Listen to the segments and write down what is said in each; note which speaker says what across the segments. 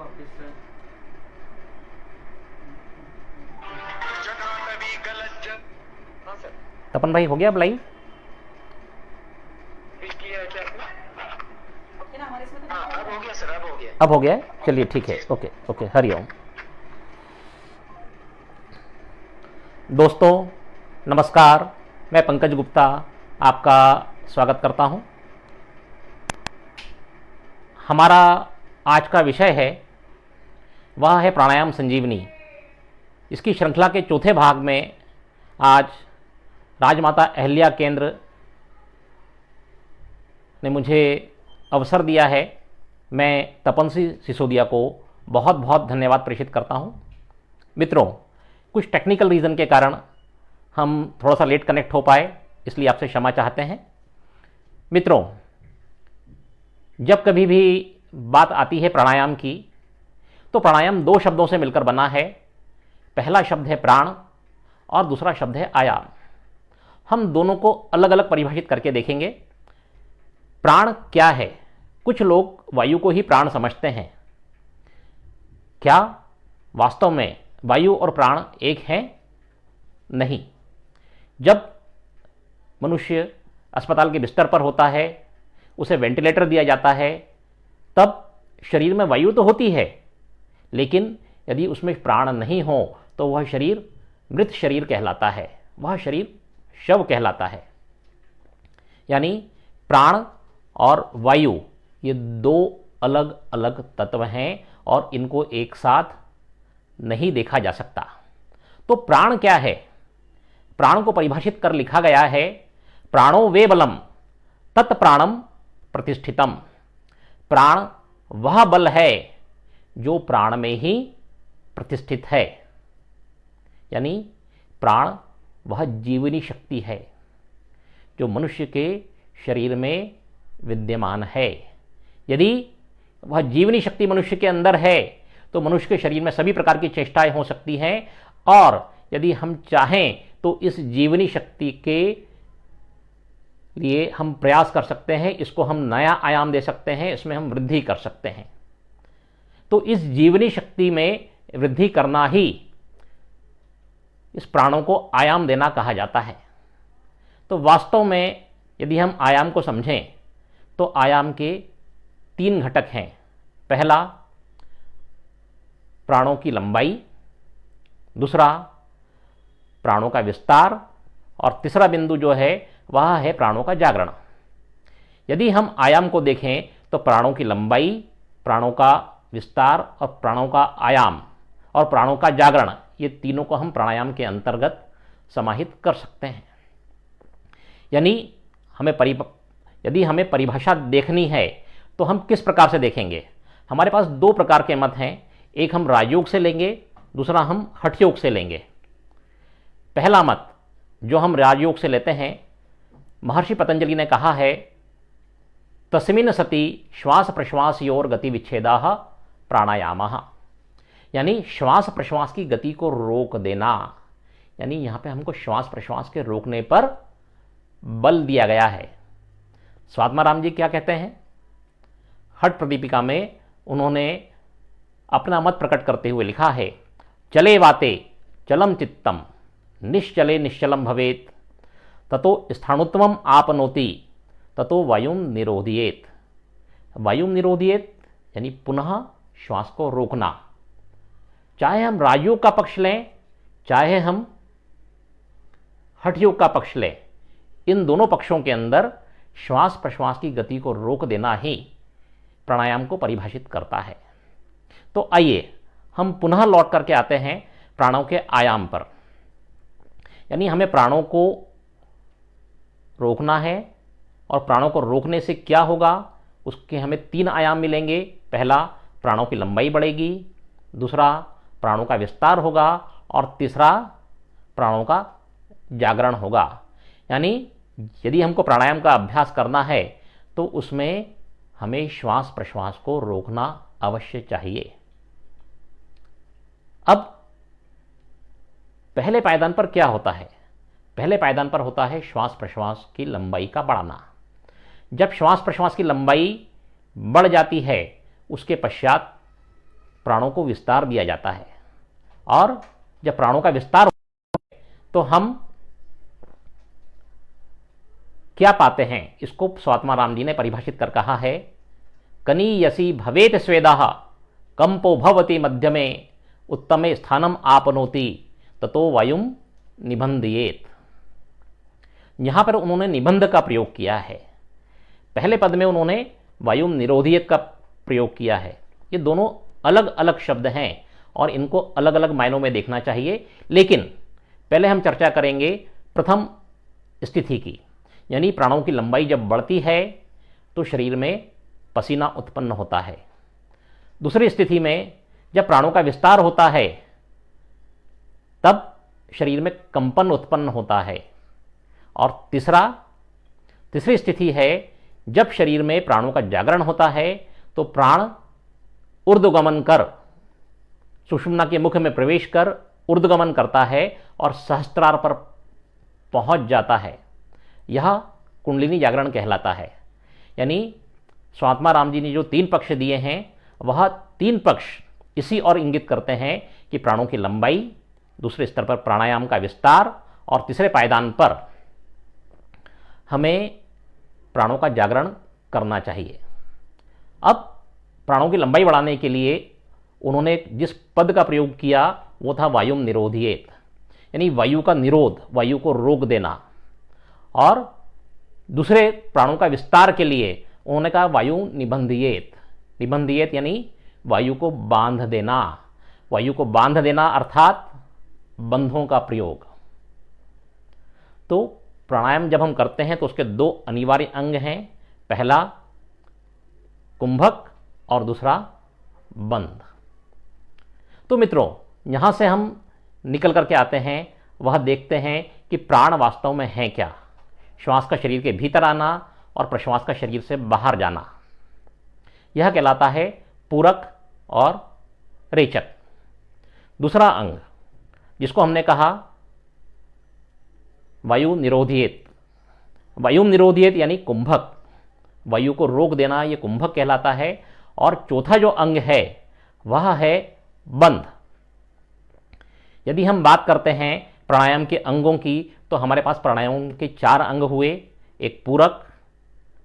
Speaker 1: Office से। हाँ sir.
Speaker 2: तपन भाई हो गया अब लाइव?
Speaker 1: किया है क्या आपने? हाँ अब हो गया सर, अब हो गया।
Speaker 2: अब हो गया है, चलिए ठीक है। Okay okay, Hariom. दोस्तों नमस्कार, मैं पंकज गुप्ता आपका स्वागत करता हूं। हमारा आज का विषय है वह है प्राणायाम संजीवनी। इसकी श्रृंखला के चौथे भाग में आज राजमाता अहिल्या केंद्र ने मुझे अवसर दिया है। मैं तपन सिसोदिया को बहुत बहुत धन्यवाद प्रेषित करता हूं। मित्रों, कुछ टेक्निकल रीज़न के कारण हम थोड़ा सा लेट कनेक्ट हो पाए, इसलिए आपसे क्षमा चाहते हैं। मित्रों, जब कभी भी बात आती है प्राणायाम की, तो प्राणायाम दो शब्दों से मिलकर बना है। पहला शब्द है प्राण और दूसरा शब्द है आयाम। हम दोनों को अलग अलग परिभाषित करके देखेंगे। प्राण क्या है? कुछ लोग वायु को ही प्राण समझते हैं। क्या वास्तव में वायु और प्राण एक हैं? नहीं। जब मनुष्य अस्पताल के बिस्तर पर होता है, उसे वेंटिलेटर दिया जाता है, तब शरीर में वायु तो होती है, लेकिन यदि उसमें प्राण नहीं हो तो वह शरीर मृत शरीर कहलाता है, वह शरीर शव कहलाता है। यानी प्राण और वायु ये दो अलग अलग तत्व हैं और इनको एक साथ नहीं देखा जा सकता। तो प्राण क्या है? प्राण को परिभाषित कर लिखा गया है, प्राणो वे बलम तत्प्राणम प्रतिष्ठितम। प्राण वह बल है जो प्राण में ही प्रतिष्ठित है। यानी प्राण वह जीवनी शक्ति है जो मनुष्य के शरीर में विद्यमान है। यदि वह जीवनी शक्ति मनुष्य के अंदर है तो मनुष्य के शरीर में सभी प्रकार की चेष्टाएं हो सकती हैं, और यदि हम चाहें तो इस जीवनी शक्ति के लिए हम प्रयास कर सकते हैं, इसको हम नया आयाम दे सकते हैं, इसमें हम वृद्धि कर सकते हैं। तो इस जीवनी शक्ति में वृद्धि करना ही इस प्राणों को आयाम देना कहा जाता है। तो वास्तव में यदि हम आयाम को समझें तो आयाम के तीन घटक हैं। पहला प्राणों की लंबाई, दूसरा प्राणों का विस्तार, और तीसरा बिंदु जो है वह है प्राणों का जागरण। यदि हम आयाम को देखें तो प्राणों की लंबाई, प्राणों का विस्तार और प्राणों का आयाम और प्राणों का जागरण, ये तीनों को हम प्राणायाम के अंतर्गत समाहित कर सकते हैं। यानी यदि हमें परिभाषा देखनी है तो हम किस प्रकार से देखेंगे? हमारे पास दो प्रकार के मत हैं। एक हम राजयोग से लेंगे, दूसरा हम हठयोग से लेंगे। पहला मत जो हम राजयोग से लेते हैं, महर्षि पतंजलि ने कहा है, तस्मिन् सति श्वास प्रश्वासयोर गति विच्छेदाः प्राणायामः। यानी श्वास प्रश्वास की गति को रोक देना। यानी यहाँ पे हमको श्वास प्रश्वास के रोकने पर बल दिया गया है। स्वात्मा राम जी क्या कहते हैं? हठ प्रदीपिका में उन्होंने अपना मत प्रकट करते हुए लिखा है, चले वाते चलम चित्तम निश्चले निश्चलम भवेत ततो स्थाणुत्वम आपनोति ततो वायुम निरोधियेत। वायुम निरोधियेत यानी पुनः श्वास को रोकना। चाहे हम राजयोग का पक्ष लें, चाहे हम हठयोग का पक्ष लें, इन दोनों पक्षों के अंदर श्वास प्रश्वास की गति को रोक देना ही प्राणायाम को परिभाषित करता है। तो आइए हम पुनः लौट करके आते हैं प्राणों के आयाम पर। यानी हमें प्राणों को रोकना है, और प्राणों को रोकने से क्या होगा, उसके हमें तीन आयाम मिलेंगे। पहला प्राणों की लंबाई बढ़ेगी, दूसरा प्राणों का विस्तार होगा, और तीसरा प्राणों का जागरण होगा। यानी यदि हमको प्राणायाम का अभ्यास करना है तो उसमें हमें श्वास प्रश्वास को रोकना अवश्य चाहिए। अब पहले पायदान पर क्या होता है? पहले पायदान पर होता है श्वास प्रश्वास की लंबाई का बढ़ना। जब श्वास प्रश्वास की लंबाई बढ़ जाती है, उसके पश्चात प्राणों को विस्तार दिया जाता है। और जब प्राणों का विस्तार होता है तो हम क्या पाते हैं, इसको स्वात्माराम जी ने परिभाषित कर कहा है, कनीयसी भवेत स्वेदाः कंपो भवति मध्यमे उत्तमे स्थानम आपनोति ततो वायुम निबंधयेत। यहां पर उन्होंने निबंध का प्रयोग किया है। पहले पद में उन्होंने वायुम निरोधियत का प्रयोग किया है। ये दोनों अलग अलग शब्द हैं और इनको अलग अलग मायनों में देखना चाहिए। लेकिन पहले हम चर्चा करेंगे प्रथम स्थिति की, यानी प्राणों की लंबाई जब बढ़ती है तो शरीर में पसीना उत्पन्न होता है। दूसरी स्थिति में जब प्राणों का विस्तार होता है तब शरीर में कंपन उत्पन्न होता है। और तीसरी स्थिति है जब शरीर में प्राणों का जागरण होता है तो प्राण ऊर्ध्वगमन कर सुषुम्ना के मुख में प्रवेश कर ऊर्ध्वगमन करता है और सहस्त्रार पर पहुंच जाता है। यह कुंडलिनी जागरण कहलाता है। यानी स्वात्माराम जी ने जो 3 पक्ष दिए हैं वह 3 पक्ष इसी और इंगित करते हैं कि प्राणों की लंबाई, दूसरे स्तर पर प्राणायाम का विस्तार और तीसरे पायदान पर हमें प्राणों का जागरण करना चाहिए। अब प्राणों की लंबाई बढ़ाने के लिए उन्होंने जिस पद का प्रयोग किया वो था वायुम निरोधियेत, यानी वायु का निरोध, वायु को रोक देना। और दूसरे प्राणों का विस्तार के लिए उन्होंने कहा वायु निबंधियेत। निबंधियेत यानी वायु को बांध देना। वायु को बांध देना अर्थात बंधों का प्रयोग। तो प्राणायाम जब हम करते हैं तो उसके 2 अनिवार्य अंग हैं, पहला कुंभक और दूसरा बंध। तो मित्रों, यहां से हम निकल करके आते हैं, वह देखते हैं कि प्राण वास्तव में है क्या। श्वास का शरीर के भीतर आना और प्रश्वास का शरीर से बाहर जाना, यह कहलाता है पूरक और रेचक। दूसरा अंग जिसको हमने कहा वायु निरोधियत, वायु निरोधियत यानी कुंभक, वायु को रोक देना, यह कुंभक कहलाता है। और चौथा जो अंग है वह है बंध। यदि हम बात करते हैं प्राणायाम के अंगों की तो हमारे पास प्राणायाम के 4 अंग हुए, एक पूरक,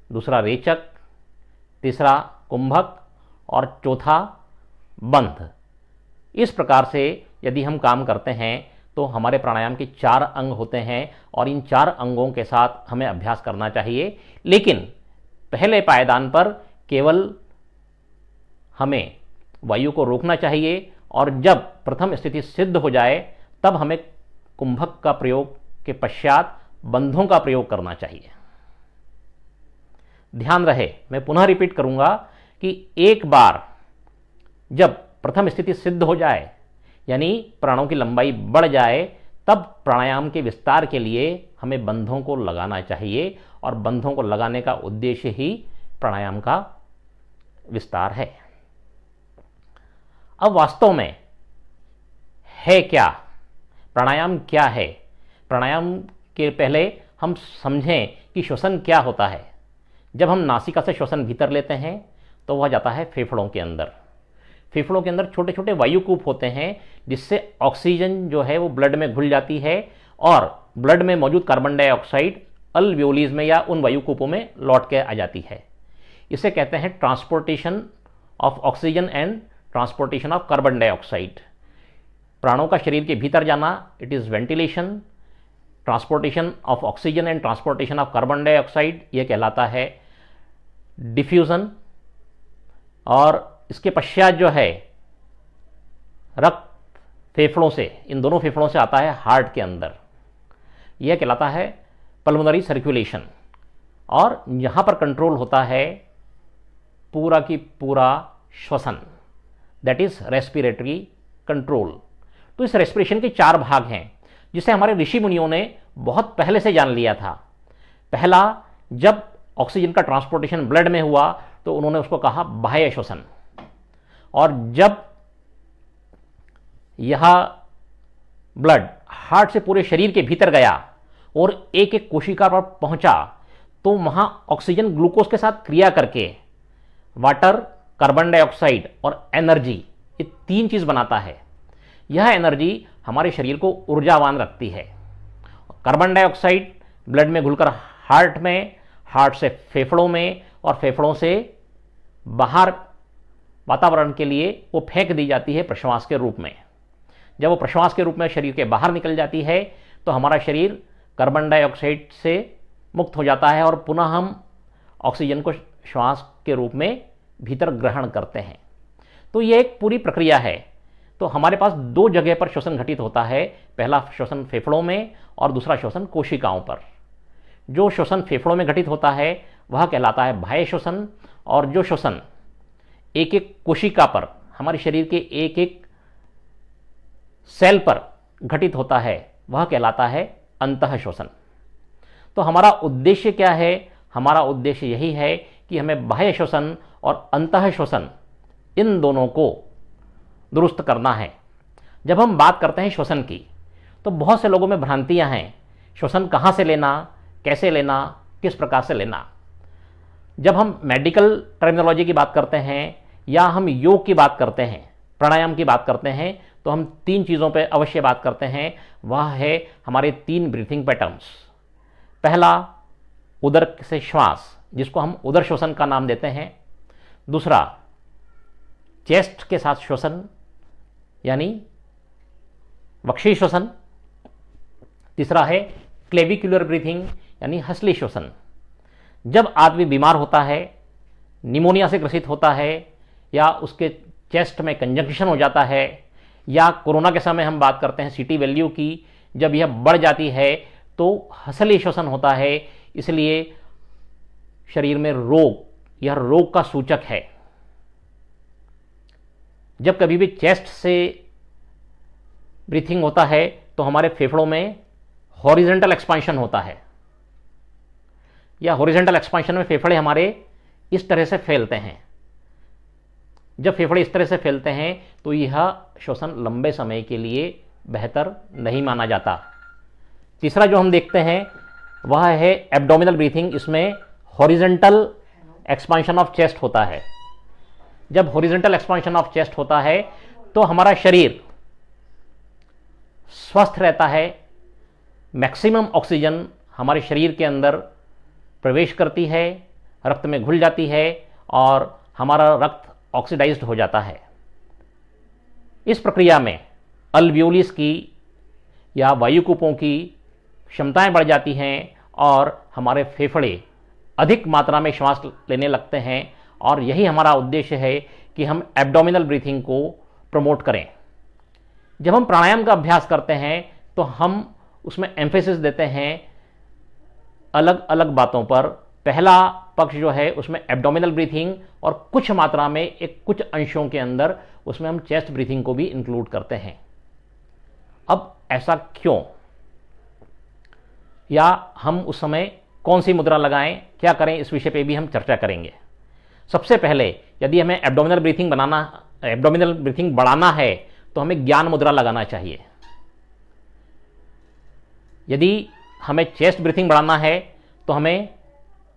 Speaker 2: दूसरा रेचक, तीसरा कुंभक और चौथा बंध। इस प्रकार से यदि हम काम करते हैं तो हमारे प्राणायाम के 4 अंग होते हैं और इन 4 अंगों के साथ हमें अभ्यास करना चाहिए। लेकिन पहले पायदान पर केवल हमें वायु को रोकना चाहिए और जब प्रथम स्थिति सिद्ध हो जाए तब हमें कुंभक का प्रयोग के पश्चात बंधों का प्रयोग करना चाहिए। ध्यान रहे, मैं पुनः रिपीट करूंगा कि एक बार जब प्रथम स्थिति सिद्ध हो जाए यानी प्राणों की लंबाई बढ़ जाए तब प्राणायाम के विस्तार के लिए हमें बंधों को लगाना चाहिए और बंधों को लगाने का उद्देश्य ही प्राणायाम का विस्तार है। अब वास्तव में है क्या प्राणायाम, क्या है प्राणायाम के पहले हम समझें कि श्वसन क्या होता है। जब हम नासिका से श्वसन भीतर लेते हैं तो वह जाता है फेफड़ों के अंदर। फेफड़ों के अंदर छोटे छोटे वायुकूप होते हैं जिससे ऑक्सीजन जो है वो ब्लड में घुल जाती है और ब्लड में मौजूद कार्बन डाइऑक्साइड अल्वियोलीज में या उन वायुकूपों में लौट के आ जाती है। इसे कहते हैं transportation of oxygen and transportation of carbon dioxide. प्राणों का शरीर के भीतर जाना, it is ventilation. Transportation of oxygen and transportation of carbon dioxide यह कहलाता है डिफ्यूजन। और इसके पश्चात जो है रक्त फेफड़ों से, इन दोनों फेफड़ों से आता है हार्ट के अंदर, यह कहलाता है पल्मोनरी सर्कुलेशन। और यहां पर कंट्रोल होता है पूरा की पूरा श्वसन, दैट इज रेस्पिरेटरी कंट्रोल। तो इस रेस्पिरेशन के 4 भाग हैं जिसे हमारे ऋषि मुनियों ने बहुत पहले से जान लिया था। पहला, जब ऑक्सीजन का ट्रांसपोर्टेशन ब्लड में हुआ तो उन्होंने उसको कहा बाह्य श्वसन। और जब यह ब्लड हार्ट से पूरे शरीर के भीतर गया और एक एक कोशिका पर पहुंचा तो वहां ऑक्सीजन ग्लूकोज के साथ क्रिया करके वाटर, कार्बन डाइऑक्साइड और एनर्जी ये 3 चीज़ बनाता है। यह एनर्जी हमारे शरीर को ऊर्जावान रखती है। कार्बन डाइऑक्साइड ब्लड में घुलकर हार्ट में, हार्ट से फेफड़ों में और फेफड़ों से बाहर वातावरण के लिए वो फेंक दी जाती है प्रश्वास के रूप में। जब वो प्रश्वास के रूप में शरीर के बाहर निकल जाती है तो हमारा शरीर कार्बन डाइऑक्साइड से मुक्त हो जाता है और पुनः हम ऑक्सीजन को श्वास के रूप में भीतर ग्रहण करते हैं। तो ये एक पूरी प्रक्रिया है। तो हमारे पास 2 जगह पर श्वसन घटित होता है, पहला श्वसन फेफड़ों में और दूसरा श्वसन कोशिकाओं पर। जो श्वसन फेफड़ों में घटित होता है वह कहलाता है बाह्य श्वसन, और जो श्वसन एक एक कोशिका पर, हमारे शरीर के एक एक सेल पर घटित होता है वह कहलाता है अंतः श्वसन। तो हमारा उद्देश्य क्या है? हमारा उद्देश्य यही है कि हमें बाह्य श्वसन और अंतः श्वसन इन दोनों को दुरुस्त करना है। जब हम बात करते हैं श्वसन की तो बहुत से लोगों में भ्रांतियां हैं। श्वसन कहाँ से लेना, कैसे लेना, किस प्रकार से लेना। जब हम मेडिकल टर्मिनोलॉजी की बात करते हैं या हम योग की बात करते हैं, प्राणायाम की बात करते हैं, तो हम 3 चीज़ों पर अवश्य बात करते हैं। वह है हमारे 3 ब्रीथिंग पैटर्न्स। पहला उदर से श्वास, जिसको हम उदर श्वसन का नाम देते हैं। दूसरा चेस्ट के साथ श्वसन यानी वक्षीय श्वसन। तीसरा है क्लेविकुलर ब्रीथिंग यानी हंसली श्वसन। जब आदमी बीमार होता है, निमोनिया से ग्रसित होता है, या उसके चेस्ट में कंजंक्शन हो जाता है, या कोरोना के समय हम बात करते हैं सीटी वैल्यू की, जब यह बढ़ जाती है तो हंसली श्वसन होता है। इसलिए शरीर में रोग, यह रोग का सूचक है। जब कभी भी चेस्ट से ब्रीथिंग होता है तो हमारे फेफड़ों में हॉरिजॉन्टल एक्सपांशन होता है, या हॉरिजॉन्टल एक्सपांशन में फेफड़े हमारे इस तरह से फैलते हैं। जब फेफड़े इस तरह से फैलते हैं तो यह श्वसन लंबे समय के लिए बेहतर नहीं माना जाता। तीसरा जो हम देखते हैं वह है एब्डोमिनल ब्रीथिंग। इसमें हॉरिजॉन्टल एक्सपांशन ऑफ चेस्ट होता है। जब हॉरिजॉन्टल एक्सपांशन ऑफ चेस्ट होता है तो हमारा शरीर स्वस्थ रहता है। मैक्सिमम ऑक्सीजन हमारे शरीर के अंदर प्रवेश करती है, रक्त में घुल जाती है और हमारा रक्त ऑक्सीडाइज्ड हो जाता है। इस प्रक्रिया में अल्वियोलिस की या वायुकूपों की क्षमताएं बढ़ जाती हैं और हमारे फेफड़े अधिक मात्रा में श्वास लेने लगते हैं। और यही हमारा उद्देश्य है कि हम एब्डोमिनल ब्रीथिंग को प्रमोट करें। जब हम प्राणायाम का अभ्यास करते हैं तो हम उसमें एम्फेसिस देते हैं अलग अलग बातों पर। पहला पक्ष जो है उसमें एब्डोमिनल ब्रीथिंग, और कुछ मात्रा में कुछ अंशों के अंदर उसमें हम चेस्ट ब्रीथिंग को भी इंक्लूड करते हैं। अब ऐसा क्यों, या हम उस समय कौन सी मुद्रा लगाएं, क्या करें, इस विषय पे भी हम चर्चा करेंगे। सबसे पहले यदि हमें एब्डोमिनल ब्रीथिंग बढ़ाना है तो हमें ज्ञान मुद्रा लगाना चाहिए। यदि हमें चेस्ट ब्रीथिंग बढ़ाना है तो हमें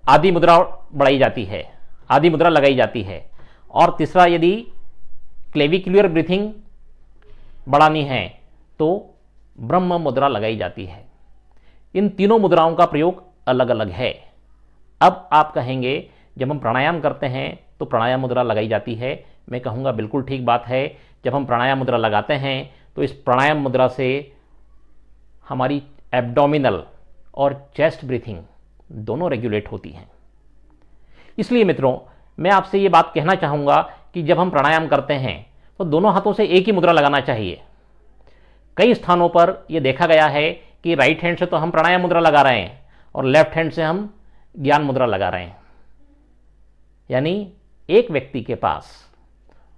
Speaker 2: आदि मुद्रा बढ़ाई जाती है, आदि मुद्रा लगाई जाती है। और तीसरा, यदि क्लेविकुलर ब्रीथिंग बढ़ानी है तो ब्रह्म मुद्रा लगाई जाती है। इन तीनों मुद्राओं का प्रयोग अलग अलग है। अब आप कहेंगे जब हम प्राणायाम करते हैं तो प्राणायाम मुद्रा लगाई जाती है। मैं कहूँगा बिल्कुल ठीक बात है। जब हम प्राणायाम मुद्रा लगाते हैं तो इस प्राणायाम मुद्रा से हमारी एब्डोमिनल और चेस्ट ब्रीथिंग दोनों रेगुलेट होती हैं। इसलिए मित्रों, मैं आपसे ये बात कहना चाहूँगा कि जब हम प्राणायाम करते हैं तो दोनों हाथों से एक ही मुद्रा लगाना चाहिए। कई स्थानों पर यह देखा गया है कि राइट हैंड से तो हम प्राणायाम मुद्रा लगा रहे हैं और लेफ्ट हैंड से हम ज्ञान मुद्रा लगा रहे हैं। यानी एक व्यक्ति के पास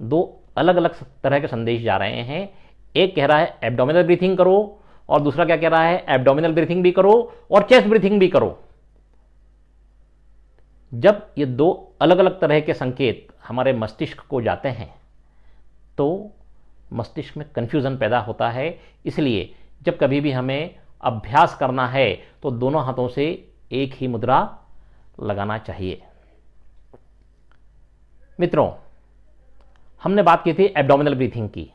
Speaker 2: 2 अलग अलग तरह के संदेश जा रहे हैं। एक कह रहा है एब्डोमिनल ब्रीथिंग करो, और दूसरा क्या कह रहा है, एब्डोमिनल ब्रीथिंग भी करो और चेस्ट ब्रीथिंग भी करो। जब ये 2 अलग अलग तरह के संकेत हमारे मस्तिष्क को जाते हैं तो मस्तिष्क में कन्फ्यूजन पैदा होता है। इसलिए जब कभी भी हमें अभ्यास करना है तो दोनों हाथों से एक ही मुद्रा लगाना चाहिए। मित्रों, हमने बात की थी एब्डोमिनल ब्रीथिंग की।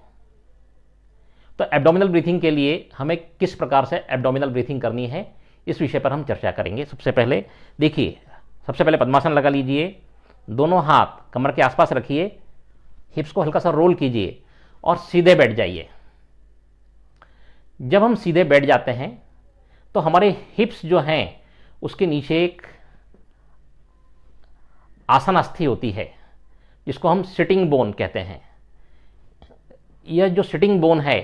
Speaker 2: तो एब्डोमिनल ब्रीथिंग के लिए हमें किस प्रकार से एब्डोमिनल ब्रीथिंग करनी है, इस विषय पर हम चर्चा करेंगे। सबसे पहले देखिए, सबसे पहले पद्मासन लगा लीजिए, दोनों हाथ कमर के आसपास रखिए, हिप्स को हल्का सा रोल कीजिए और सीधे बैठ जाइए। जब हम सीधे बैठ जाते हैं तो हमारे हिप्स जो हैं उसके नीचे एक आसनास्थि होती है जिसको हम सिटिंग बोन कहते हैं। यह जो सिटिंग बोन है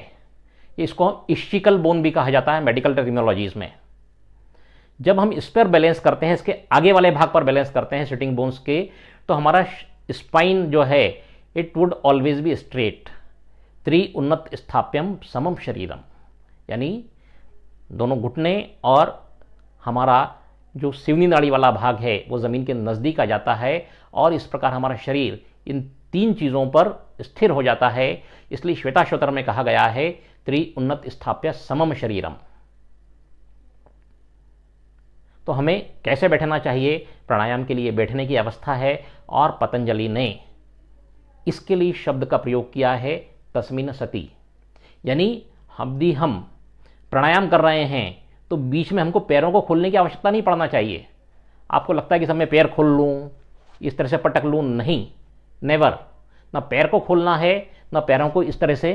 Speaker 2: इसको इस्चिकल बोन भी कहा जाता है मेडिकल टर्मिनोलॉजीज में। जब हम इस पर बैलेंस करते हैं, इसके आगे वाले भाग पर बैलेंस करते हैं सिटिंग बोन्स के, तो हमारा स्पाइन जो है it would always be straight, त्रिउन्नत स्थाप्यम समम शरीरम, यानी दोनों घुटने और हमारा जो सिवनी नाड़ी वाला भाग है वो ज़मीन के नज़दीक आ जाता है और इस प्रकार हमारा शरीर इन तीन चीज़ों पर स्थिर हो जाता है। इसलिए श्वेताश्वतर में कहा गया है त्रिउन्नत स्थाप्य समम शरीरम। तो हमें कैसे बैठना चाहिए? प्राणायाम के लिए बैठने की अवस्था है और पतंजलि ने इसके लिए शब्द का प्रयोग किया है तस्मिन सति, यानी यदि हम प्राणायाम कर रहे हैं तो बीच में हमको पैरों को खोलने की आवश्यकता नहीं पड़ना चाहिए। आपको लगता है कि सब मैं पैर खोल लूँ, इस तरह से पटक लूँ, नहीं, नेवर। ना पैर को खोलना है, ना पैरों को इस तरह से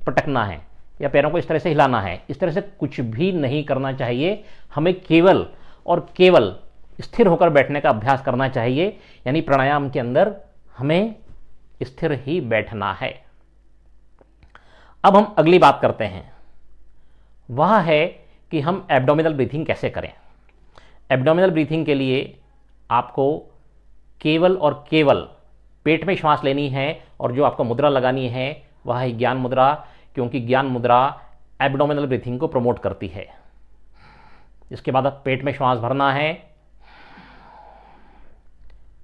Speaker 2: पटकना है या पैरों को इस तरह से हिलाना है, इस तरह से कुछ भी नहीं करना चाहिए। हमें केवल और केवल स्थिर होकर बैठने का अभ्यास करना चाहिए, यानी प्राणायाम के अंदर हमें स्थिर ही बैठना है। अब हम अगली बात करते हैं, वह है कि हम एब्डोमिनल ब्रीथिंग कैसे करें। एब्डोमिनल ब्रीथिंग के लिए आपको केवल और केवल पेट में श्वास लेनी है और जो आपको मुद्रा लगानी है वह है ज्ञान मुद्रा, क्योंकि ज्ञान मुद्रा एब्डोमिनल ब्रीथिंग को प्रमोट करती है। इसके बाद आप पेट में श्वास भरना है,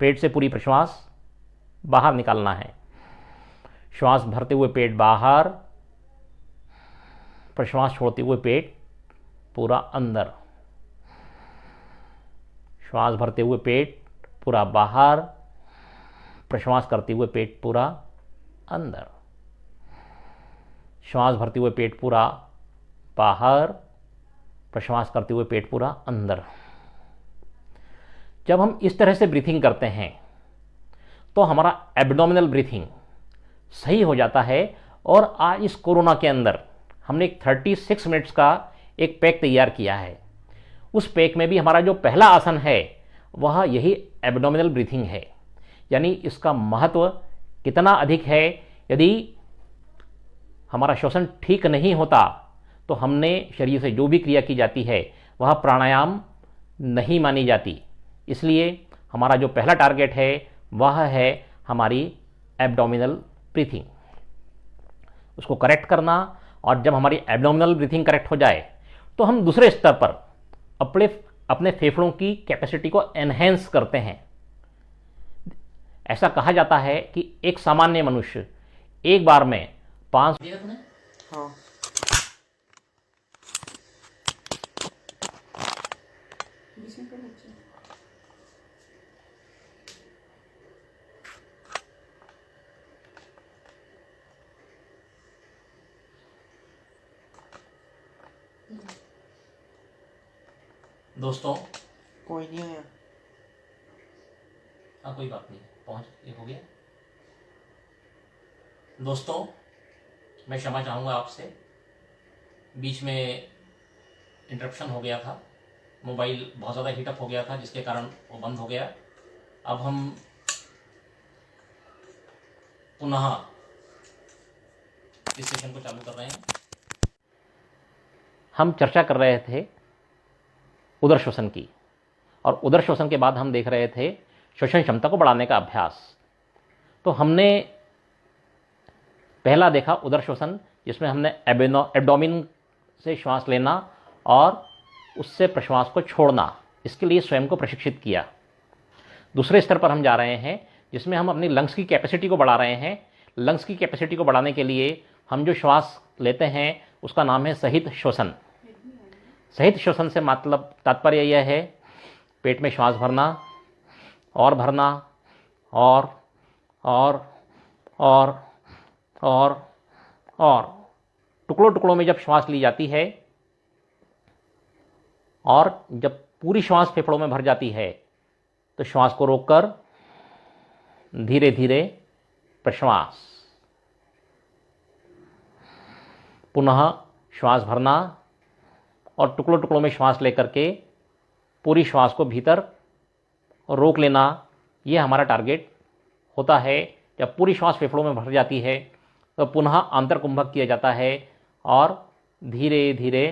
Speaker 2: पेट से पूरी प्रश्वास बाहर निकालना है। श्वास भरते हुए पेट बाहर, प्रश्वास छोड़ते हुए पेट पूरा अंदर। श्वास भरते हुए पेट पूरा बाहर, प्रश्वास करते हुए पेट पूरा अंदर। श्वास भरते हुए पेट पूरा बाहर, प्रश्वास करते हुए पेट पूरा अंदर। जब हम इस तरह से ब्रीथिंग करते हैं तो हमारा एब्डोमिनल ब्रीथिंग सही हो जाता है। और आज इस कोरोना के अंदर हमने एक 36 मिनट्स का एक पैक तैयार किया है। उस पैक में भी हमारा जो पहला आसन है वह यही एब्डोमिनल ब्रीथिंग है, यानी इसका महत्व कितना अधिक है। यदि हमारा श्वसन ठीक नहीं होता तो हमने शरीर से जो भी क्रिया की जाती है वह प्राणायाम नहीं मानी जाती। इसलिए हमारा जो पहला टारगेट है वह है हमारी एब्डोमिनल ब्रीथिंग, उसको करेक्ट करना। और जब हमारी एब्डोमिनल ब्रीथिंग करेक्ट हो जाए तो हम दूसरे स्तर पर अपने फेफड़ों की कैपेसिटी को एनहेंस करते हैं। ऐसा कहा जाता है कि एक सामान्य मनुष्य एक बार में 5
Speaker 3: हाँ।
Speaker 2: दोस्तों,
Speaker 3: कोई नहीं आया।
Speaker 2: हाँ कोई बात नहीं, पहुँच ये हो गया। दोस्तों, मैं क्षमा चाहूँगा आपसे, बीच में इंटरप्शन हो गया था, मोबाइल बहुत ज़्यादा हीटअप हो गया था जिसके कारण वो बंद हो गया। अब हम पुनः इस सेशन को चालू कर रहे हैं। हम चर्चा कर रहे थे उदर श्वसन की, और उदर श्वसन के बाद हम देख रहे थे श्वसन क्षमता को बढ़ाने का अभ्यास। तो हमने पहला देखा उदर श्वसन, जिसमें हमने एब्डोमिन से श्वास लेना और उससे प्रश्वास को छोड़ना, इसके लिए स्वयं को प्रशिक्षित किया। दूसरे स्तर पर हम जा रहे हैं जिसमें हम अपनी लंग्स की कैपेसिटी को बढ़ा रहे हैं। लंग्स की कैपेसिटी को बढ़ाने के लिए हम जो श्वास लेते हैं उसका नाम है सहित श्वसन। सहित श्वसन से मतलब तात्पर्य यह है पेट में श्वास भरना और भरना और और और और टुकड़ों टुकड़ों में जब श्वास ली जाती है और जब पूरी श्वास फेफड़ों में भर जाती है तो श्वास को रोककर धीरे धीरे प्रश्वास, पुनः श्वास भरना और टुकड़ों टुकड़ों में श्वास लेकर के पूरी श्वास को भीतर रोक लेना। यह हमारा टारगेट होता है। जब पूरी श्वास फेफड़ों में भर जाती है तो पुनः आंतरकुंभक किया जाता है और धीरे धीरे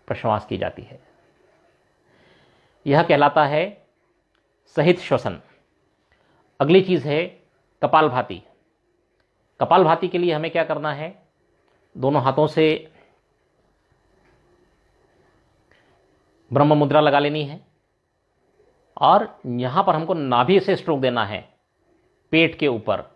Speaker 2: प्रश्वास की जाती है। यह कहलाता है सहित श्वसन। अगली चीज़ है कपालभाति। कपालभाति के लिए हमें क्या करना है, दोनों हाथों से ब्रह्म मुद्रा लगा लेनी है और यहां पर हमको नाभि से स्ट्रोक देना है, पेट के ऊपर।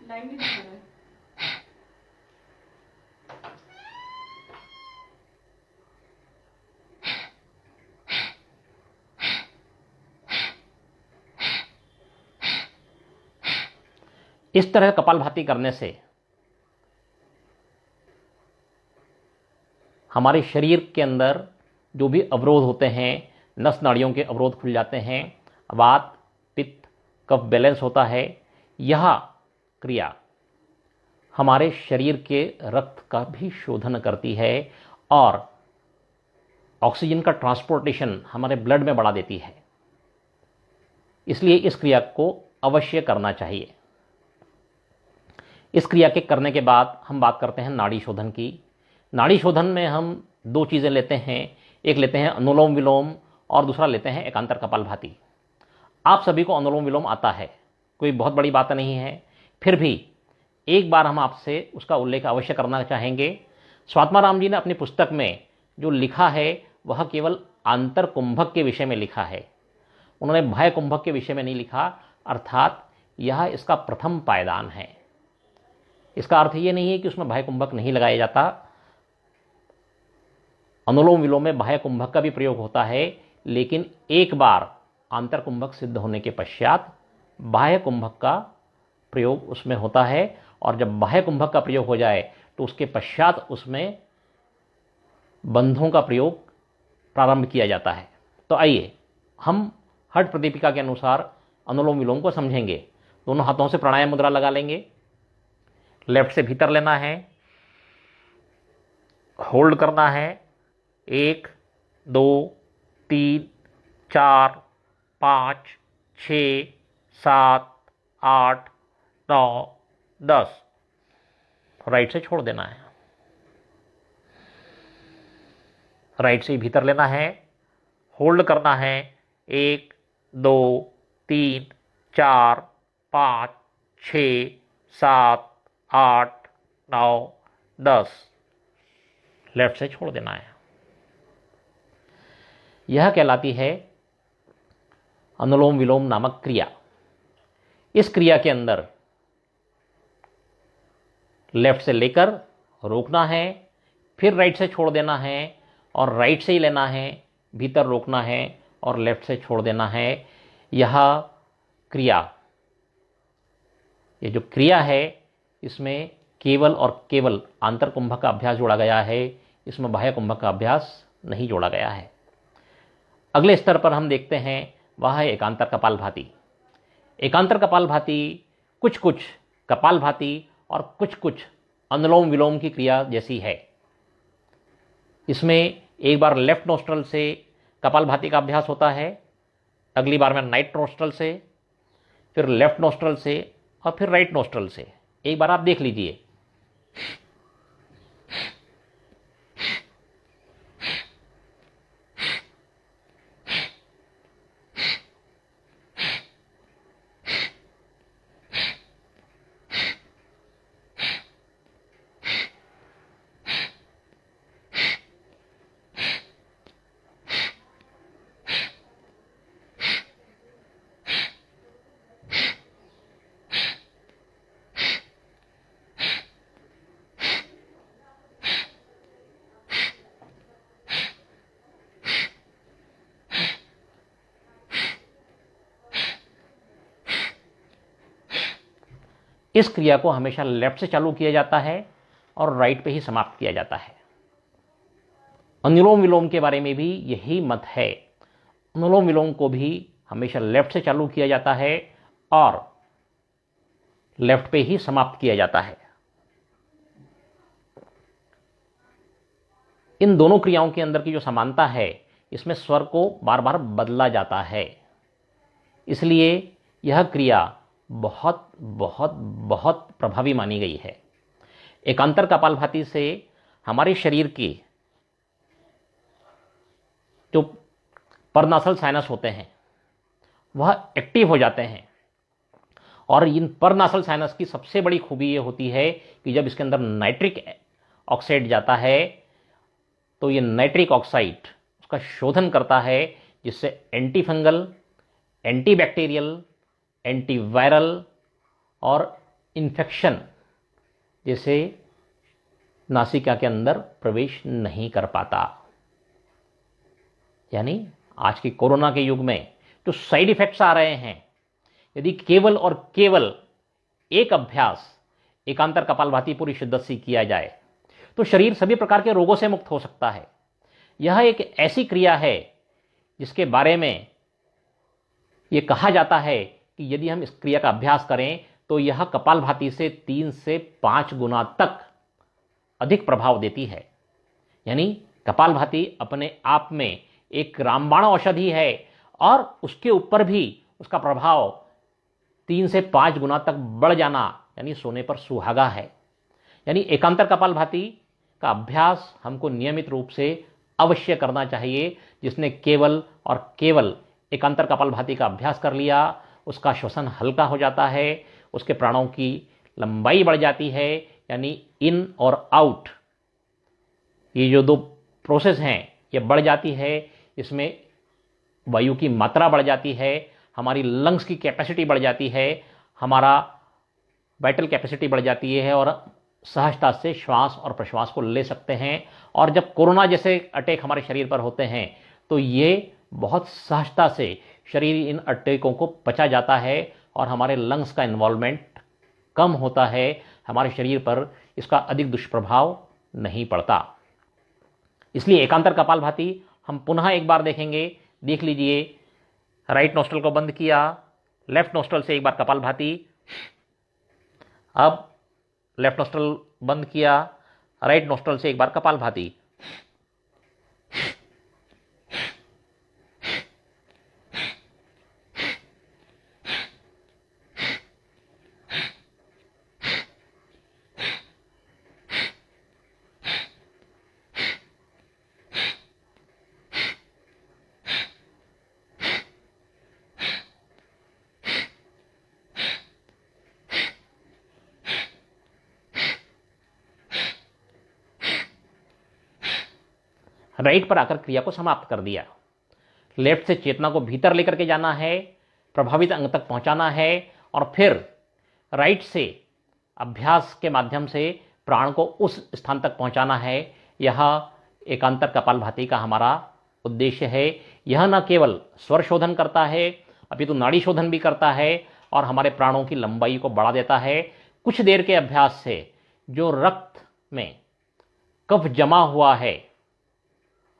Speaker 1: लाइन भी दिख रहा है।
Speaker 2: इस तरह कपालभाति करने से हमारे शरीर के अंदर जो भी अवरोध होते हैं, नस नाड़ियों के अवरोध खुल जाते हैं, वात पित्त कफ बैलेंस होता है। यह क्रिया हमारे शरीर के रक्त का भी शोधन करती है और ऑक्सीजन का ट्रांसपोर्टेशन हमारे ब्लड में बढ़ा देती है। इसलिए इस क्रिया को अवश्य करना चाहिए। इस क्रिया के करने के बाद हम बात करते हैं नाड़ी शोधन की। नाड़ी शोधन में हम दो चीज़ें लेते हैं, एक लेते हैं अनुलोम विलोम और दूसरा लेते हैं एकांतर कपालभाति। आप सभी को अनुलोम विलोम आता है, कोई बहुत बड़ी बात नहीं है, फिर भी एक बार हम आपसे उसका उल्लेख अवश्य करना चाहेंगे। स्वात्माराम जी ने अपनी पुस्तक में जो लिखा है वह केवल आंतर कुंभक के विषय में लिखा है, उन्होंने बाह्य कुंभक के विषय में नहीं लिखा, अर्थात यह इसका प्रथम पायदान है। इसका अर्थ ये नहीं है कि उसमें बाह्य कुंभक नहीं लगाया जाता। अनुलोम विलोम में बाह्य कुंभक का भी प्रयोग होता है, लेकिन एक बार आंतर कुंभक सिद्ध होने के पश्चात बाह्य कुंभक का प्रयोग उसमें होता है और जब बाह्य कुंभक का प्रयोग हो जाए तो उसके पश्चात उसमें बंधों का प्रयोग प्रारंभ किया जाता है। तो आइए हम हठ प्रदीपिका के अनुसार अनुलोम विलोम को समझेंगे। दोनों हाथों से प्राणायाम मुद्रा लगा लेंगे, लेफ्ट से भीतर लेना है, होल्ड करना है, 1 2 3 4 5 6 7 8 9 10, राइट से छोड़ देना है, राइट से भीतर लेना है, होल्ड करना है, 1 2 3 4 5 6 7 8 9 10, लेफ्ट से छोड़ देना है। यह कहलाती है अनुलोम विलोम नामक क्रिया। इस क्रिया के अंदर लेफ्ट से लेकर रोकना है, फिर राइट से छोड़ देना है और राइट से ही लेना है, भीतर रोकना है और लेफ्ट से छोड़ देना है। यह क्रिया, ये जो क्रिया है इसमें केवल और केवल आंतर कुंभक का अभ्यास जोड़ा गया है, इसमें बाह्य कुंभक का अभ्यास नहीं जोड़ा गया है। अगले स्तर पर हम देखते हैं वह है एकांतर कपालभाति। एकांतर कपालभाति कुछ कुछ कपालभाति और कुछ कुछ अनुलोम विलोम की क्रिया जैसी है। इसमें एक बार लेफ्ट नोस्ट्रल से कपालभाति का अभ्यास होता है, अगली बार में राइट नोस्ट्रल से, फिर लेफ्ट नोस्ट्रल से और फिर राइट नोस्ट्रल से। एक बार आप देख लीजिए। इस क्रिया को हमेशा लेफ्ट से चालू किया जाता है और राइट पे ही समाप्त किया जाता है। अनुलोम विलोम के बारे में भी यही मत है। अनुलोम विलोम को भी हमेशा लेफ्ट से चालू किया जाता है और लेफ्ट पे ही समाप्त किया जाता है। इन दोनों क्रियाओं के अंदर की जो समानता है, इसमें स्वर को बार बार बदला जाता है, इसलिए यह क्रिया बहुत बहुत बहुत प्रभावी मानी गई है। एकांतर कपालभाति से हमारे शरीर के जो परनासल साइनस होते हैं वह एक्टिव हो जाते हैं, और इन परनासल साइनस की सबसे बड़ी खूबी ये होती है कि जब इसके अंदर नाइट्रिक ऑक्साइड जाता है तो ये नाइट्रिक ऑक्साइड उसका शोधन करता है, जिससे anti fungal, anti bacterial, antiviral और इन्फेक्शन जैसे नासिका के अंदर प्रवेश नहीं कर पाता। यानी आज के कोरोना के युग में जो साइड इफेक्ट्स आ रहे हैं, यदि केवल और केवल एक अभ्यास एकांतर कपालभाति पूरी शिद्दत से किया जाए तो शरीर सभी प्रकार के रोगों से मुक्त हो सकता है। यह एक ऐसी क्रिया है जिसके बारे में यह कहा जाता है कि यदि हम इस क्रिया का अभ्यास करें तो यह कपालभाति से 3 से 5 गुना तक अधिक प्रभाव देती है। यानी कपालभाति अपने आप में एक रामबाण औषधि है और उसके ऊपर भी उसका प्रभाव 3 से 5 गुना तक बढ़ जाना यानी सोने पर सुहागा है। यानी एकांतर कपालभाति का अभ्यास हमको नियमित रूप से अवश्य करना चाहिए। जिसने केवल और केवल एकांतर कपालभाति का अभ्यास कर लिया, उसका श्वसन हल्का हो जाता है, उसके प्राणों की लंबाई बढ़ जाती है, यानी इन और आउट ये जो 2 प्रोसेस हैं ये बढ़ जाती है। इसमें वायु की मात्रा बढ़ जाती है, हमारी लंग्स की कैपेसिटी बढ़ जाती है, हमारा वाइटल कैपेसिटी बढ़ जाती है और सहजता से श्वास और प्रश्वास को ले सकते हैं। और जब कोरोना जैसे अटैक हमारे शरीर पर होते हैं तो ये बहुत सहजता से शरीर इन अटैकों को पचा जाता है और हमारे लंग्स का इन्वॉल्वमेंट कम होता है, हमारे शरीर पर इसका अधिक दुष्प्रभाव नहीं पड़ता। इसलिए एकांतर कपालभाति हम पुनः एक बार देखेंगे। देख लीजिए, राइट नोस्ट्रल को बंद किया, लेफ्ट नोस्ट्रल से एक बार कपालभाति, अब लेफ्ट नोस्ट्रल बंद किया, राइट नोस्ट्रल से एक बार कपालभाति। राइट पर आकर क्रिया को समाप्त कर दिया। लेफ्ट से चेतना को भीतर लेकर के जाना है, प्रभावित अंग तक पहुंचाना है और फिर राइट से अभ्यास के माध्यम से प्राण को उस स्थान तक पहुंचाना है। यह एकांतर कपालभाति का हमारा उद्देश्य है। यह न केवल स्वर शोधन करता है अपितु नाड़ी शोधन भी करता है और हमारे प्राणों की लंबाई को बढ़ा देता है। कुछ देर के अभ्यास से जो रक्त में कफ जमा हुआ है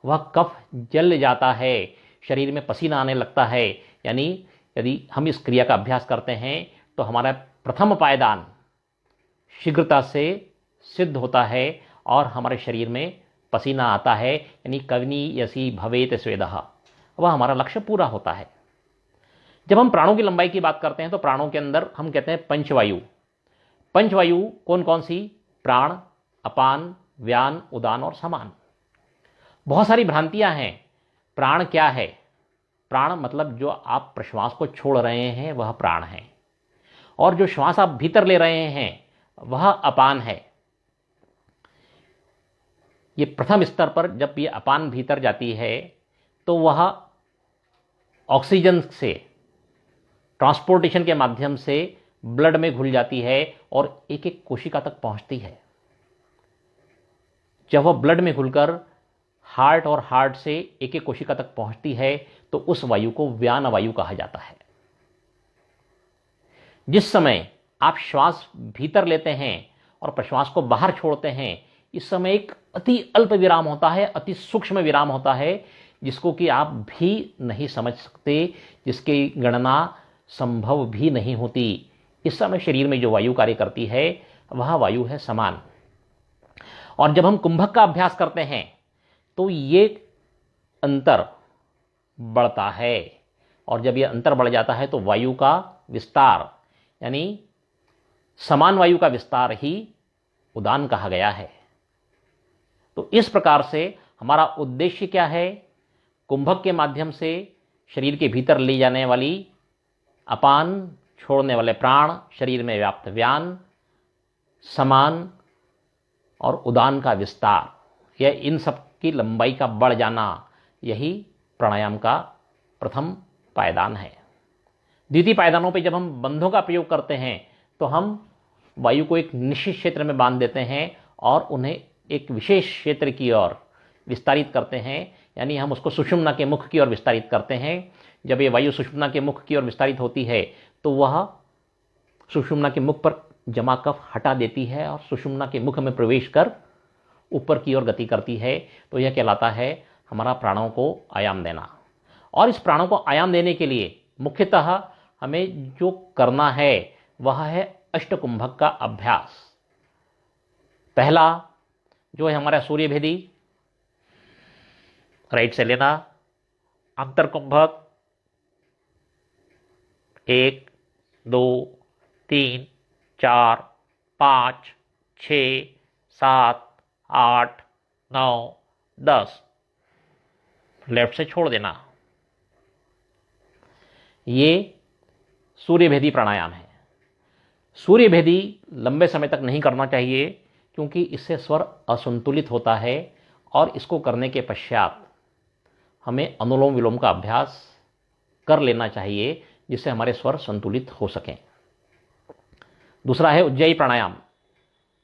Speaker 2: वह कफ जल जाता है, शरीर में पसीना आने लगता है। यानी यदि हम इस क्रिया का अभ्यास करते हैं तो हमारा प्रथम पायदान शीघ्रता से सिद्ध होता है और हमारे शरीर में पसीना आता है, यानी कवनी यसी भवेत स्वेदः, वह हमारा लक्ष्य पूरा होता है। जब हम प्राणों की लंबाई की बात करते हैं तो प्राणों के अंदर हम कहते हैं पंचवायु। पंचवायु कौन कौन सी? प्राण, अपान, व्यान, उदान और समान। बहुत सारी भ्रांतियां हैं। प्राण क्या है? प्राण मतलब जो आप प्रश्वास को छोड़ रहे हैं वह प्राण है, और जो श्वास आप भीतर ले रहे हैं वह अपान है। ये प्रथम स्तर पर जब ये अपान भीतर जाती है तो वह ऑक्सीजन से ट्रांसपोर्टेशन के माध्यम से ब्लड में घुल जाती है और एक एक कोशिका तक पहुंचती है। जब वह ब्लड में घुलकर हार्ट और हार्ट से एक एक कोशिका तक पहुंचती है तो उस वायु को व्यान वायु कहा जाता है। जिस समय आप श्वास भीतर लेते हैं और प्रश्वास को बाहर छोड़ते हैं, इस समय एक अति अल्प विराम होता है, अति सूक्ष्म विराम होता है, जिसको कि आप भी नहीं समझ सकते, जिसकी गणना संभव भी नहीं होती। इस समय शरीर में जो वायु कार्य करती है वह वायु है समान। और जब हम कुंभक का अभ्यास करते हैं तो ये अंतर बढ़ता है, और जब ये अंतर बढ़ जाता है तो वायु का विस्तार, यानी समान वायु का विस्तार ही उदान कहा गया है। तो इस प्रकार से हमारा उद्देश्य क्या है? कुंभक के माध्यम से शरीर के भीतर ले जाने वाली अपान, छोड़ने वाले प्राण, शरीर में व्याप्त व्यान, समान और उदान का विस्तार, यह इन सब की लंबाई का बढ़ जाना, यही प्राणायाम का प्रथम पायदान है। द्वितीय पायदानों पे जब हम बंधों का प्रयोग करते हैं तो हम वायु को एक निश्चित क्षेत्र में बांध देते हैं और उन्हें एक विशेष क्षेत्र की ओर विस्तारित करते हैं, यानी हम उसको सुषुम्ना के मुख की ओर विस्तारित करते हैं। जब ये वायु सुषुम्ना के मुख की ओर विस्तारित होती है तो वह सुषुम्ना के मुख पर जमा कफ हटा देती है और सुषुम्ना के मुख में प्रवेश कर ऊपर की ओर गति करती है। तो यह कहलाता है हमारा प्राणों को आयाम देना। और इस प्राणों को आयाम देने के लिए मुख्यतः हमें जो करना है वह है अष्टकुंभक का अभ्यास। पहला जो है हमारा सूर्यभेदी, राइट से लेना, अंतर कुंभक 1 2 3 4 5 6 7 8 9 10, लेफ्ट से छोड़ देना। ये सूर्यभेदी प्राणायाम है। सूर्यभेदी लंबे समय तक नहीं करना चाहिए क्योंकि इससे स्वर असंतुलित होता है, और इसको करने के पश्चात हमें अनुलोम विलोम का अभ्यास कर लेना चाहिए जिससे हमारे स्वर संतुलित हो सकें। दूसरा है उज्जाई प्राणायाम।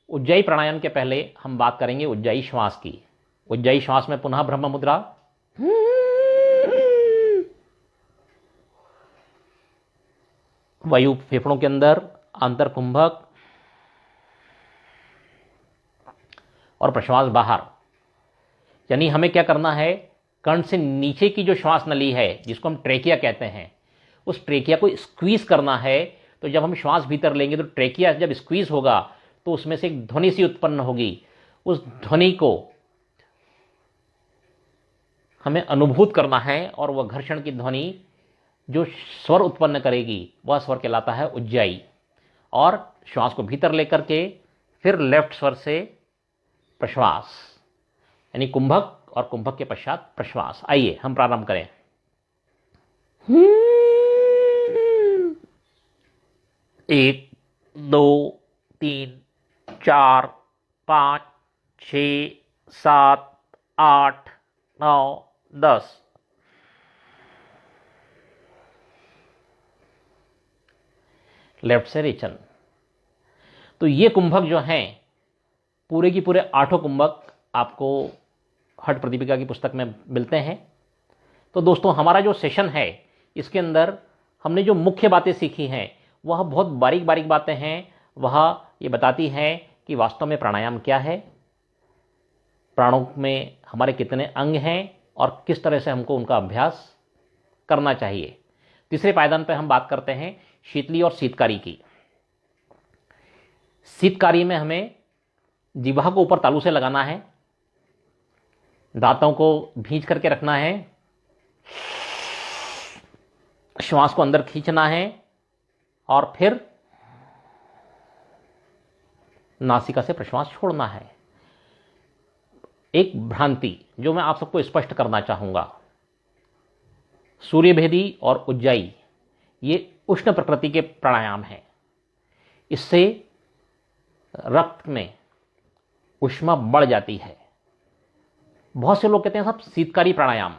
Speaker 2: उज्जाई प्राणायाम के पहले हम बात करेंगे उज्जाई श्वास की। उज्जाई श्वास में पुनः ब्रह्म मुद्रा, वायु फेफड़ों के अंदर, अंतर कुंभक और प्रश्वास बाहर। यानी हमें क्या करना है, कर्ण से नीचे की जो श्वास नली है जिसको हम ट्रेकिया कहते हैं, उस ट्रेकिया को स्क्वीज करना है। तो जब हम श्वास भीतर लेंगे तो ट्रेकिया जब स्क्वीज होगा तो उसमें से एक ध्वनि सी उत्पन्न होगी। उस ध्वनि को हमें अनुभूत करना है, और वह घर्षण की ध्वनि जो स्वर उत्पन्न करेगी वह स्वर कहलाता है उज्जाई। और श्वास को भीतर लेकर के फिर लेफ्ट स्वर से प्रश्वास, यानी कुंभक और कुंभक के पश्चात प्रश्वास। आइए हम प्रारंभ करें। 1 2 3 4 5 6 7 8 9 10। लेफ्ट से रेचन। तो ये कुंभक जो हैं, पूरे की पूरे 8 कुंभक आपको हठ प्रदीपिका की पुस्तक में मिलते हैं। तो दोस्तों, हमारा जो सेशन है इसके अंदर हमने जो मुख्य बातें सीखी हैं वह बहुत बारीक बारीक बातें हैं। वह ये बताती हैं कि वास्तव में प्राणायाम क्या है, प्राणों में हमारे कितने अंग हैं और किस तरह से हमको उनका अभ्यास करना चाहिए। तीसरे पायदान पर हम बात करते हैं शीतली और शीतकारी की। शीतकारी में हमें जिह्वा को ऊपर तालू से लगाना है, दांतों को भींच करके रखना है, श्वास को अंदर खींचना है और फिर नासिका से प्रश्वास छोड़ना है। एक भ्रांति जो मैं आप सबको स्पष्ट करना चाहूंगा, सूर्यभेदी और उज्जाई ये उष्ण प्रकृति के प्राणायाम हैं। इससे रक्त में ऊष्मा बढ़ जाती है। बहुत से लोग कहते हैं साहब शीतकारी प्राणायाम,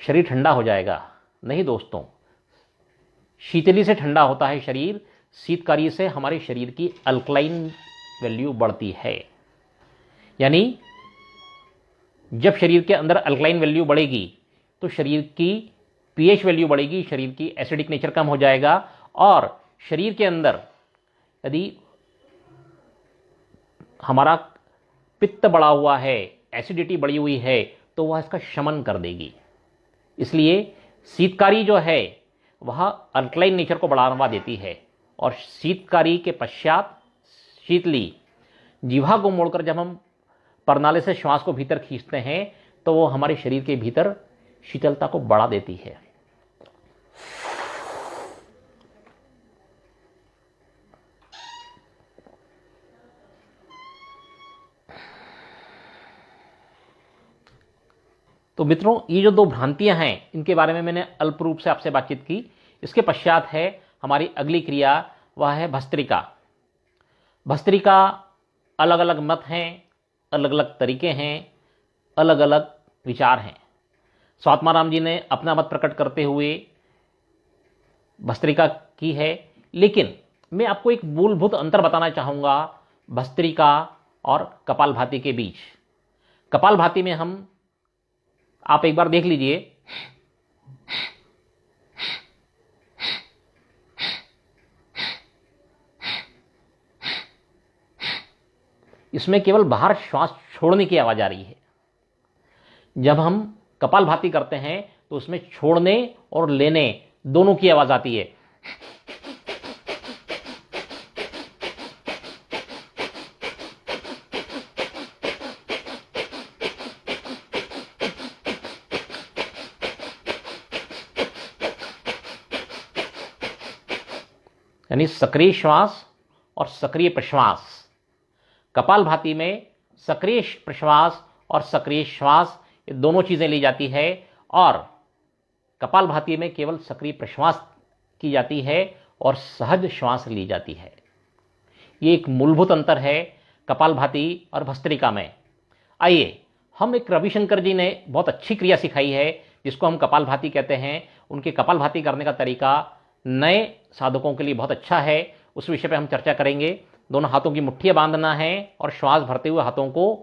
Speaker 2: शरीर ठंडा हो जाएगा। नहीं दोस्तों, शीतली से ठंडा होता है शरीर, शीतकारी से हमारे शरीर की अल्कलाइन वैल्यू बढ़ती है। यानी जब शरीर के अंदर अल्कलाइन वैल्यू बढ़ेगी तो शरीर की पीएच वैल्यू बढ़ेगी, शरीर की एसिडिक नेचर कम हो जाएगा और शरीर के अंदर यदि हमारा पित्त बढ़ा हुआ है, एसिडिटी बढ़ी हुई है, तो वह इसका शमन कर देगी। इसलिए शीतकारी जो है वह अल्कलाइन नेचर को बढ़ावा देती है, और शीतकारी के पश्चात शीतली जीवा को मोड़कर जब हम परनाले से श्वास को भीतर खींचते हैं तो वो हमारे शरीर के भीतर शीतलता को बढ़ा देती है। तो मित्रों, ये जो दो भ्रांतियां हैं इनके बारे में मैंने अल्प रूप से आपसे बातचीत की। इसके पश्चात है हमारी अगली क्रिया, वह है भस्त्रिका। भस्त्रिका अलग अलग मत हैं, अलग अलग तरीके हैं, अलग अलग विचार हैं। स्वात्माराम जी ने अपना मत प्रकट करते हुए भस्त्रिका की है, लेकिन मैं आपको एक मूलभूत अंतर बताना चाहूँगा भस्त्रिका और कपालभाति के बीच। कपालभाति में हम, आप एक बार देख लीजिए, इसमें केवल बाहर श्वास छोड़ने की आवाज आ रही है। जब हम कपालभाति करते हैं तो उसमें छोड़ने और लेने दोनों की आवाज आती है। यानी सक्रिय श्वास और सक्रिय प्रश्वास। कपालभाति में सक्रिय प्रश्वास और सक्रिय श्वास ये दोनों चीजें ली जाती है, और कपालभाति में केवल सक्रिय प्रश्वास की जाती है और सहज श्वास ली जाती है। ये एक मूलभूत अंतर है कपालभाति और भस्त्रिका में। आइए, हम एक रविशंकर जी ने बहुत अच्छी क्रिया सिखाई है जिसको हम कपालभाति कहते हैं। उनके कपालभाति करने का तरीका नए साधकों के लिए बहुत अच्छा है, उस विषय पे हम चर्चा करेंगे। दोनों हाथों की मुट्ठियां बांधना है और श्वास भरते हुए हाथों को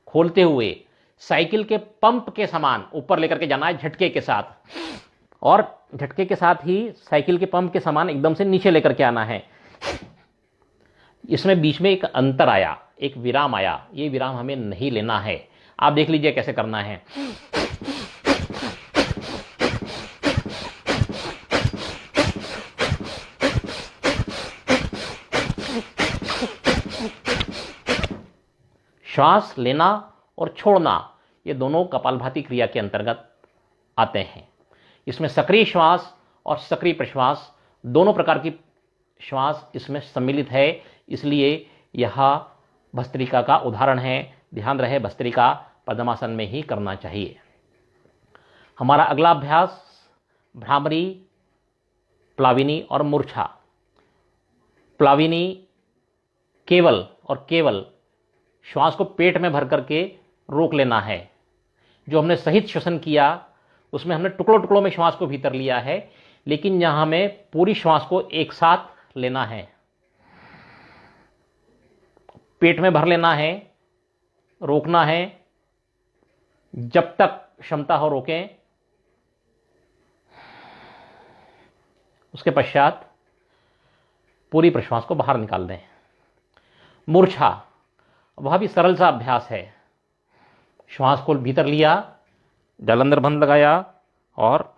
Speaker 2: खोलते हुए साइकिल के पंप के समान ऊपर लेकर के जाना है झटके के साथ, और झटके के साथ ही साइकिल के पंप के समान एकदम से नीचे लेकर के आना है। इसमें बीच में एक अंतर आया, एक विराम आया, ये विराम हमें नहीं लेना है। आप देख लीजिए कैसे करना है। श्वास लेना और छोड़ना ये दोनों कपालभाति क्रिया के अंतर्गत आते हैं। इसमें सक्रिय श्वास और सक्रिय प्रश्वास दोनों प्रकार की श्वास इसमें सम्मिलित है, इसलिए यह भस्त्रिका का उदाहरण है। ध्यान रहे, भस्त्रिका पद्मासन में ही करना चाहिए। हमारा अगला अभ्यास भ्रामरी, प्लाविनी और मूर्छा। प्लाविनी केवल और केवल श्वास को पेट में भर करके रोक लेना है। जो हमने सहित श्वसन किया उसमें हमने टुकड़ों टुकड़ों में श्वास को भीतर लिया है, लेकिन यहां हमें पूरी श्वास को एक साथ लेना है। पेट में भर लेना है, रोकना है जब तक क्षमता हो रोकें, उसके पश्चात पूरी प्रश्वास को बाहर निकाल दें। मूर्छा, वह भी सरल सा अभ्यास है। श्वास को भीतर लिया, जालंधर बंद लगाया और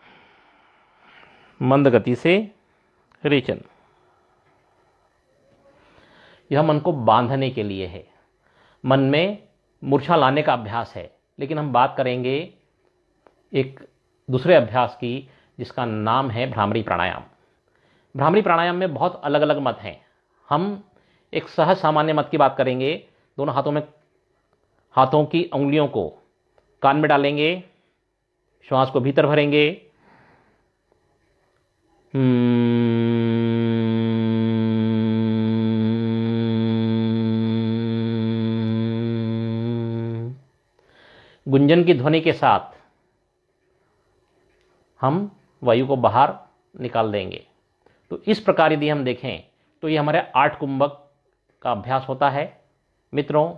Speaker 2: मंद गति से रेचन। यह मन को बांधने के लिए है, मन में मूर्छा लाने का अभ्यास है। लेकिन हम बात करेंगे एक दूसरे अभ्यास की जिसका नाम है भ्रामरी प्राणायाम। भ्रामरी प्राणायाम में बहुत अलग अलग मत हैं। हम एक सहज सामान्य मत की बात करेंगे। दोनों हाथों की उंगलियों को कान में डालेंगे, श्वास को भीतर भरेंगे, गुंजन की ध्वनि के साथ हम वायु को बाहर निकाल देंगे। तो इस प्रकार यदि हम देखें तो ये हमारे 8 कुंभक का अभ्यास होता है। मित्रों,